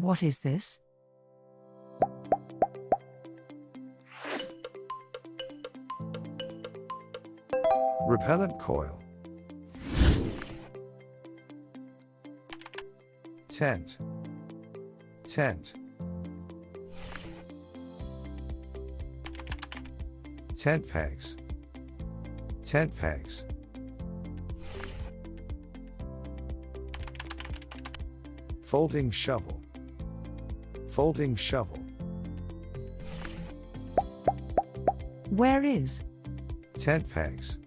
What is this? Repellent coil. Tent. Tent. Tent pegs. Tent pegs. Folding shovel. Folding shovel. Where is? Tent pegs.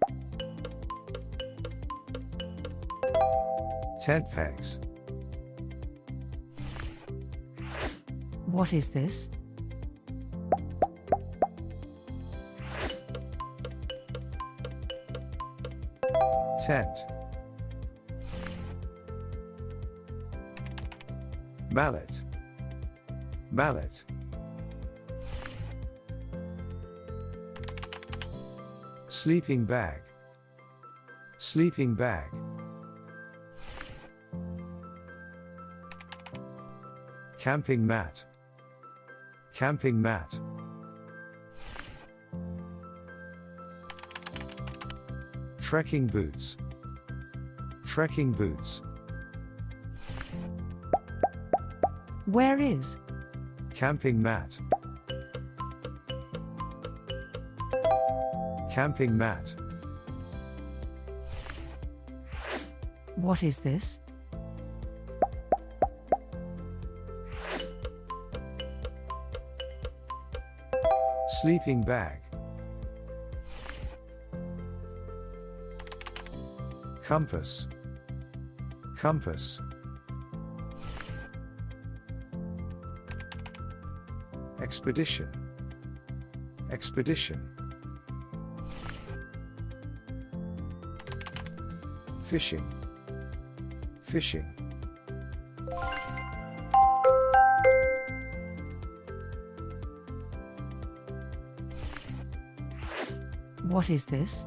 Tent pegs. What is this? Tent. Mallet. Mallet. Sleeping bag. Sleeping bag. Camping mat. Camping mat. Trekking boots. Trekking boots. Where is? Camping mat. Camping mat. What is this? Sleeping bag. Compass. Compass. Expedition. Expedition. Fishing. Fishing. What is this?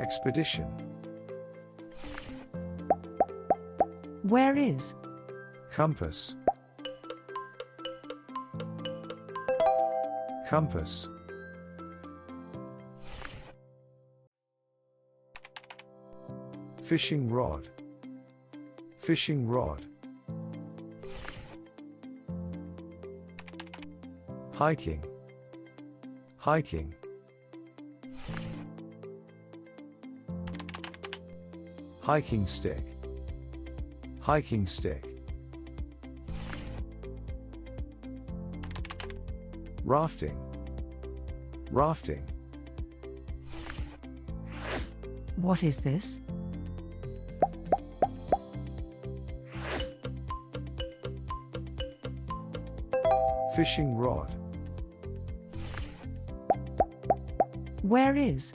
Expedition. Where is? Compass. Compass. Fishing rod. Fishing rod. Hiking. Hiking. Hiking stick. Hiking stick. Rafting. Rafting. What is this? Fishing rod. Where is?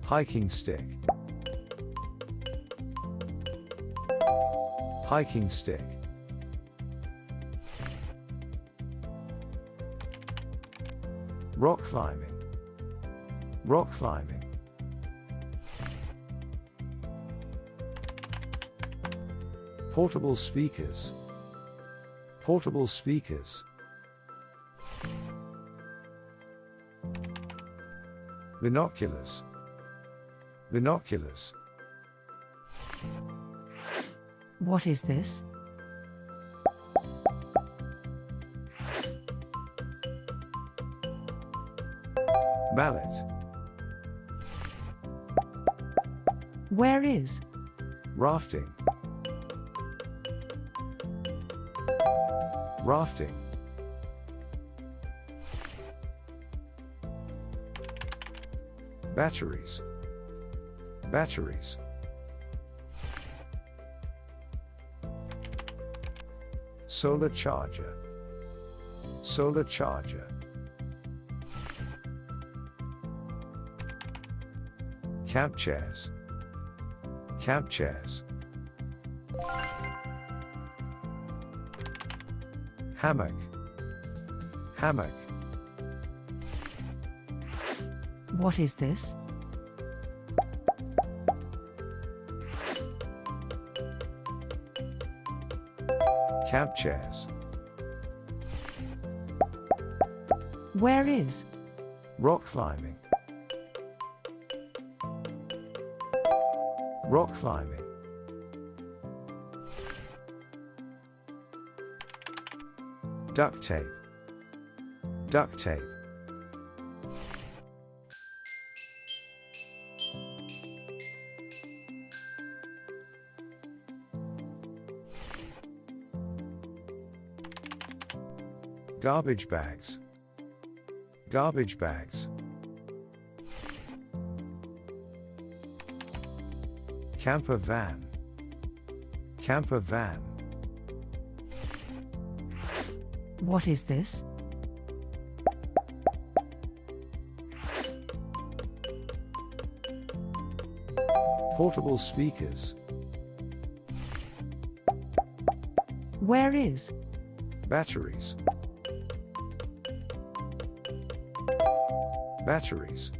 Hiking stick. Hiking stick. Rock climbing. Rock climbing. Portable speakers. Portable speakers. Binoculars. Binoculars. What is this? Mallet. Where is? Rafting. Rafting. Batteries. Batteries. Solar charger. Solar charger. Camp chairs. Camp chairs. Hammock. Hammock. What is this? Camp chairs. Where is? Rock climbing. Rock climbing. Duct tape. Duct tape. Garbage bags. Garbage bags. Camper van. Camper van. What is this? Portable speakers. Where is? Batteries. Batteries.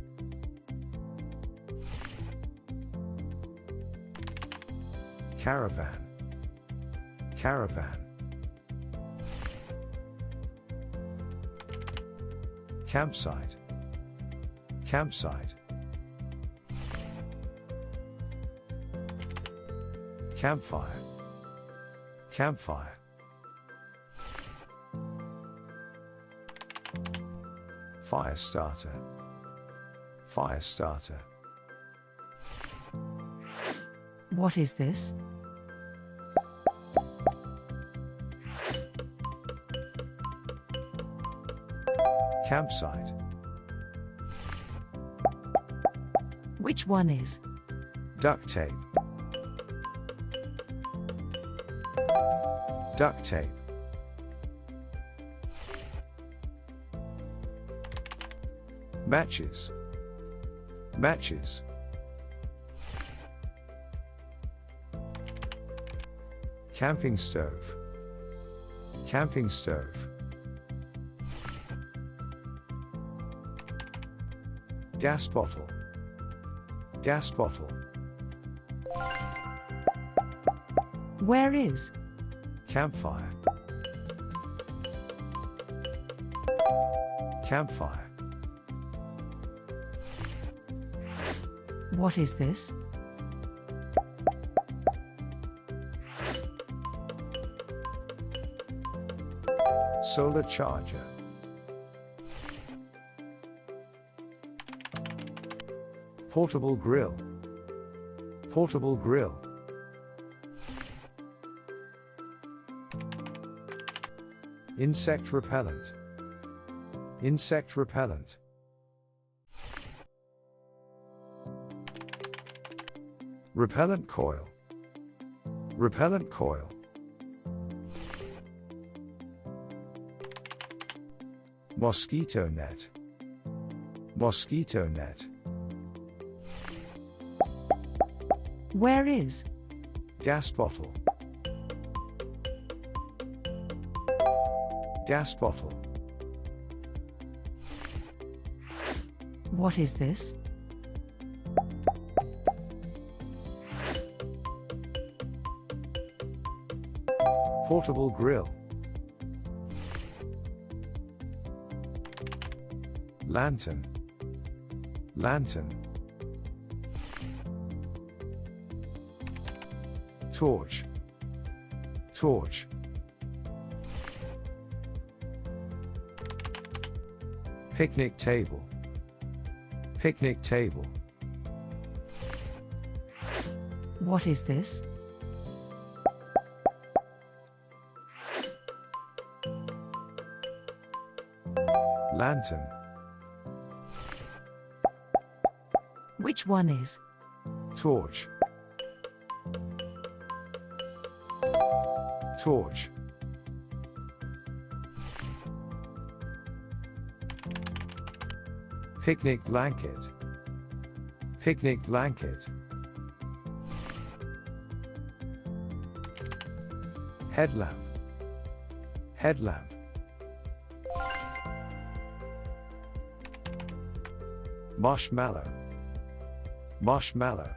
Caravan. Caravan. Campsite. Campsite. Campfire. Campfire. Fire starter. Fire starter. What is this? Campsite. Which one is? Duct tape. Duct tape. Matches. Matches. Camping stove. Camping stove. Gas bottle. Gas bottle. Where is? Campfire. Campfire. What is this? Solar charger. Portable grill. Portable grill. Insect repellent. Insect repellent. Repellent coil. Repellent coil. Mosquito net. Mosquito net. Where is? Gas bottle. Gas bottle. What is this? Portable grill. Lantern. Lantern. Torch. Torch. Picnic table. Picnic table. What is this? Lantern. Which one is? Torch. Torch. Picnic blanket. Picnic blanket. Headlamp. Headlamp. Marshmallow. Marshmallow.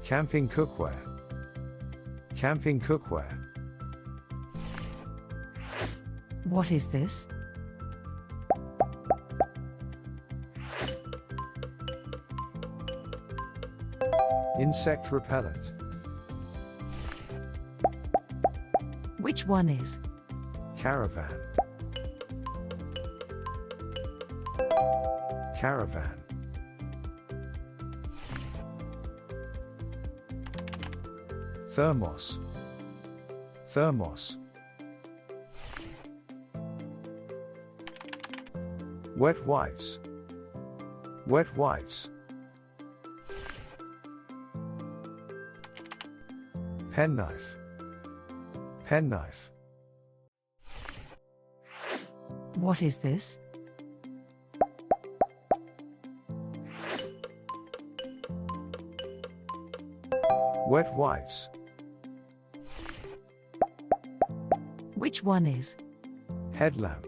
Camping cookware. Camping cookware. What is this? Insect repellent. Which one is? Caravan. Caravan. Thermos. Thermos. Wet wipes. Wet wipes. Penknife. Penknife. What is this? Wet wipes. Which one is? Headlamp.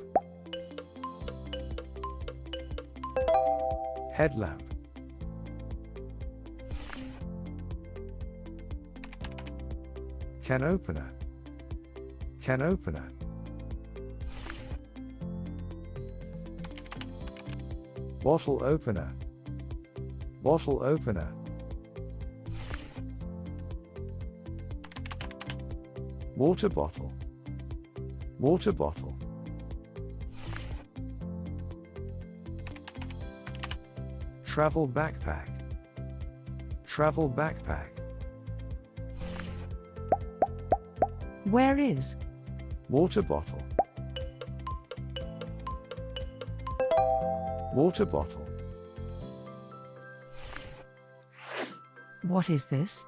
Headlamp. Can opener. Can opener. Bottle opener. Bottle opener. Water bottle. Water bottle. Travel backpack. Travel backpack. Where is? Water bottle. Water bottle. What is this?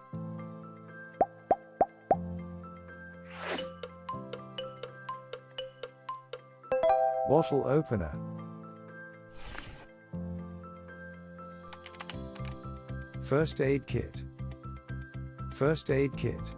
Bottle opener. First aid kit. First aid kit.